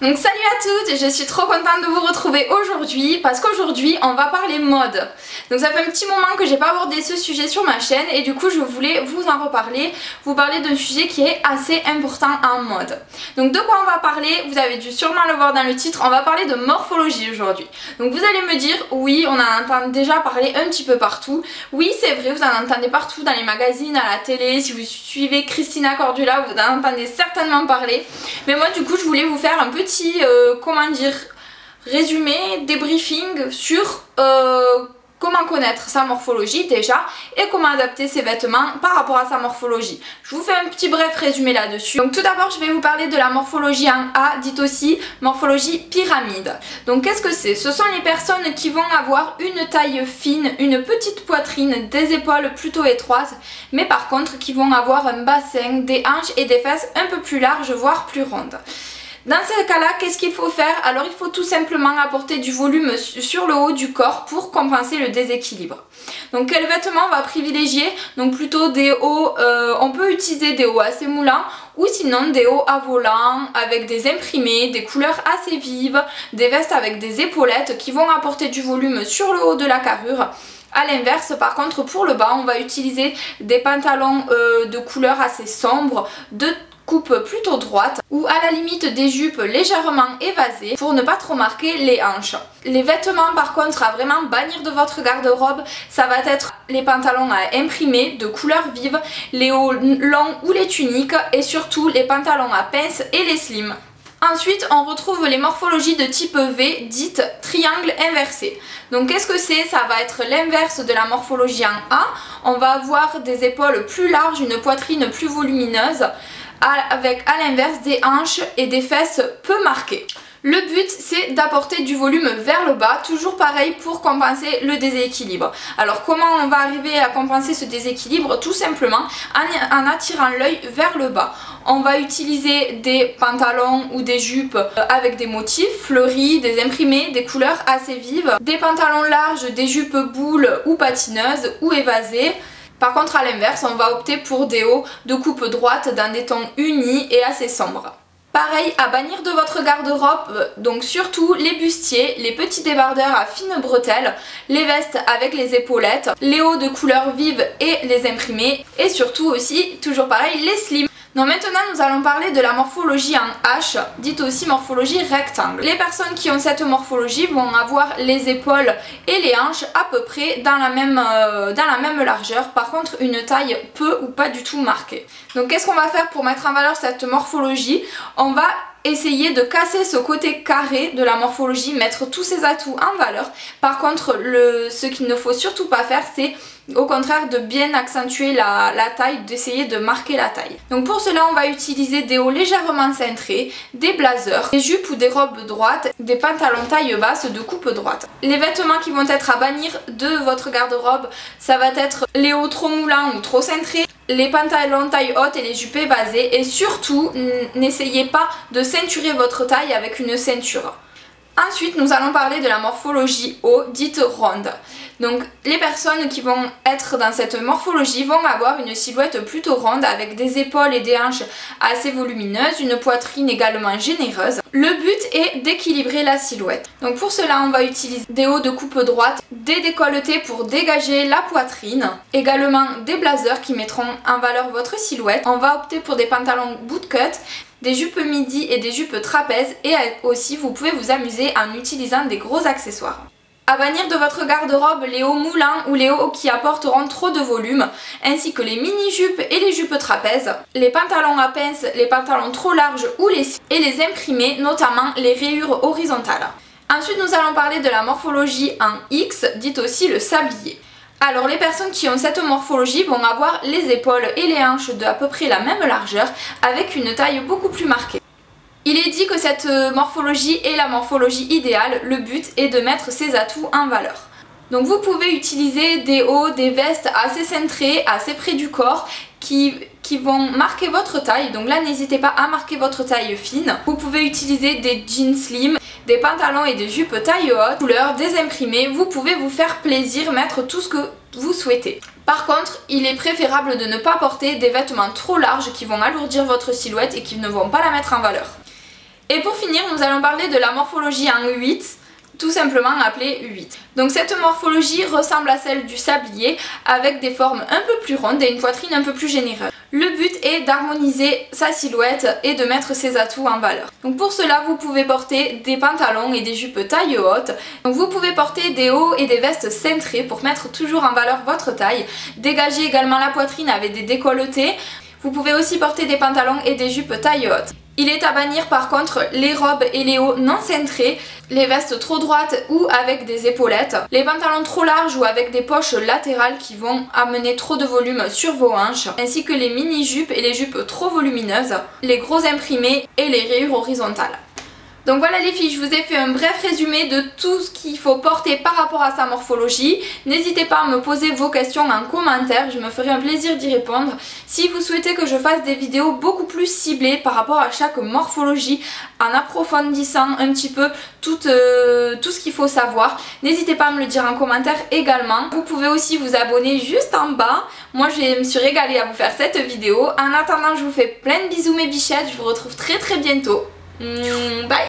Donc salut à toutes, je suis trop contente de vous retrouver aujourd'hui parce qu'aujourd'hui on va parler mode. Donc ça fait un petit moment que j'ai pas abordé ce sujet sur ma chaîne et du coup je voulais vous en reparler, vous parler d'un sujet qui est assez important en mode. Donc de quoi on va parler, vous avez dû sûrement le voir dans le titre, on va parler de morphologie aujourd'hui. Donc vous allez me dire, oui on en entend déjà parler un petit peu partout, oui c'est vrai vous en entendez partout dans les magazines, à la télé, si vous suivez Christina Cordula vous en entendez certainement parler. Mais moi du coup je voulais vous faire un petit comment dire, résumé, débriefing sur comment connaître sa morphologie déjà et comment adapter ses vêtements par rapport à sa morphologie. Je vous fais un petit bref résumé là-dessus. Donc tout d'abord je vais vous parler de la morphologie en A, dite aussi morphologie pyramide. Donc qu'est-ce que c'est? Ce sont les personnes qui vont avoir une taille fine, une petite poitrine, des épaules plutôt étroites, mais par contre qui vont avoir un bassin, des hanches et des fesses un peu plus larges, voire plus rondes. Dans ce cas-là, qu'est-ce qu'il faut faire? Alors il faut tout simplement apporter du volume sur le haut du corps pour compenser le déséquilibre. Donc quel vêtement on va privilégier? Donc plutôt des hauts, on peut utiliser des hauts assez moulants ou sinon des hauts à volants avec des imprimés, des couleurs assez vives, des vestes avec des épaulettes qui vont apporter du volume sur le haut de la carrure. A l'inverse, par contre pour le bas, on va utiliser des pantalons de couleur assez sombre, de coupe plutôt droite ou à la limite des jupes légèrement évasées pour ne pas trop marquer les hanches. Les vêtements par contre à vraiment bannir de votre garde-robe, ça va être les pantalons à imprimer de couleur vive, les hauts longs ou les tuniques et surtout les pantalons à pinces et les slims. Ensuite, on retrouve les morphologies de type V, dites triangle inversé. Donc qu'est-ce que c'est? Ça va être l'inverse de la morphologie en A. On va avoir des épaules plus larges, une poitrine plus volumineuse, avec à l'inverse des hanches et des fesses peu marquées. Le but c'est d'apporter du volume vers le bas, toujours pareil pour compenser le déséquilibre. Alors comment on va arriver à compenser ce déséquilibre? Tout simplement en attirant l'œil vers le bas. On va utiliser des pantalons ou des jupes avec des motifs fleuris, des imprimés, des couleurs assez vives, des pantalons larges, des jupes boules ou patineuses ou évasées. Par contre à l'inverse on va opter pour des hauts de coupe droite dans des tons unis et assez sombres. Pareil à bannir de votre garde-robe, donc surtout les bustiers, les petits débardeurs à fines bretelles, les vestes avec les épaulettes, les hauts de couleur vive et les imprimés et surtout aussi, toujours pareil, les slims. Donc maintenant nous allons parler de la morphologie en H, dite aussi morphologie rectangle. Les personnes qui ont cette morphologie vont avoir les épaules et les hanches à peu près dans la même largeur, par contre une taille peu ou pas du tout marquée. Donc qu'est-ce qu'on va faire pour mettre en valeur cette morphologie? On va essayer de casser ce côté carré de la morphologie, mettre tous ses atouts en valeur. Par contre, ce qu'il ne faut surtout pas faire, c'est au contraire de bien accentuer la taille, d'essayer de marquer la taille. Donc pour cela, on va utiliser des hauts légèrement cintrés, des blazers, des jupes ou des robes droites, des pantalons taille basse de coupe droite. Les vêtements qui vont être à bannir de votre garde-robe, ça va être les hauts trop moulants ou trop cintrés, les pantalons taille haute et les jupes évasées et surtout n'essayez pas de ceinturer votre taille avec une ceinture. Ensuite nous allons parler de la morphologie O, dite ronde. Donc les personnes qui vont être dans cette morphologie vont avoir une silhouette plutôt ronde avec des épaules et des hanches assez volumineuses, une poitrine également généreuse. Le but est d'équilibrer la silhouette. Donc pour cela on va utiliser des hauts de coupe droite, des décolletés pour dégager la poitrine, également des blazers qui mettront en valeur votre silhouette. On va opter pour des pantalons bootcut, des jupes midi et des jupes trapèzes et aussi vous pouvez vous amuser en utilisant des gros accessoires. À bannir de votre garde-robe les hauts moulants ou les hauts qui apporteront trop de volume, ainsi que les mini-jupes et les jupes trapèzes, les pantalons à pinces, les pantalons trop larges et les imprimés, notamment les rayures horizontales. Ensuite nous allons parler de la morphologie en X, dite aussi le sablier. Alors les personnes qui ont cette morphologie vont avoir les épaules et les hanches de à peu près la même largeur avec une taille beaucoup plus marquée. Il est dit que cette morphologie est la morphologie idéale, le but est de mettre ses atouts en valeur. Donc vous pouvez utiliser des hauts, des vestes assez cintrées, assez près du corps qui vont marquer votre taille, donc là n'hésitez pas à marquer votre taille fine. Vous pouvez utiliser des jeans slim, des pantalons et des jupes taille haute, couleurs, des imprimés, vous pouvez vous faire plaisir, mettre tout ce que vous souhaitez. Par contre, il est préférable de ne pas porter des vêtements trop larges qui vont alourdir votre silhouette et qui ne vont pas la mettre en valeur. Et pour finir, nous allons parler de la morphologie en 8, tout simplement appelée 8. Donc cette morphologie ressemble à celle du sablier avec des formes un peu plus rondes et une poitrine un peu plus généreuse. Le but est d'harmoniser sa silhouette et de mettre ses atouts en valeur. Donc pour cela, vous pouvez porter des pantalons et des jupes taille haute. Donc vous pouvez porter des hauts et des vestes cintrées pour mettre toujours en valeur votre taille. Dégager également la poitrine avec des décolletés. Vous pouvez aussi porter des pantalons et des jupes taille haute. Il est à bannir par contre les robes et les hauts non cintrés, les vestes trop droites ou avec des épaulettes, les pantalons trop larges ou avec des poches latérales qui vont amener trop de volume sur vos hanches, ainsi que les mini-jupes et les jupes trop volumineuses, les gros imprimés et les rayures horizontales. Donc voilà les filles, je vous ai fait un bref résumé de tout ce qu'il faut porter par rapport à sa morphologie. N'hésitez pas à me poser vos questions en commentaire, je me ferai un plaisir d'y répondre. Si vous souhaitez que je fasse des vidéos beaucoup plus ciblées par rapport à chaque morphologie, en approfondissant un petit peu tout ce qu'il faut savoir, n'hésitez pas à me le dire en commentaire également. Vous pouvez aussi vous abonner juste en bas. Moi je me suis régalée à vous faire cette vidéo. En attendant, je vous fais plein de bisous mes bichettes, je vous retrouve très bientôt. Bye.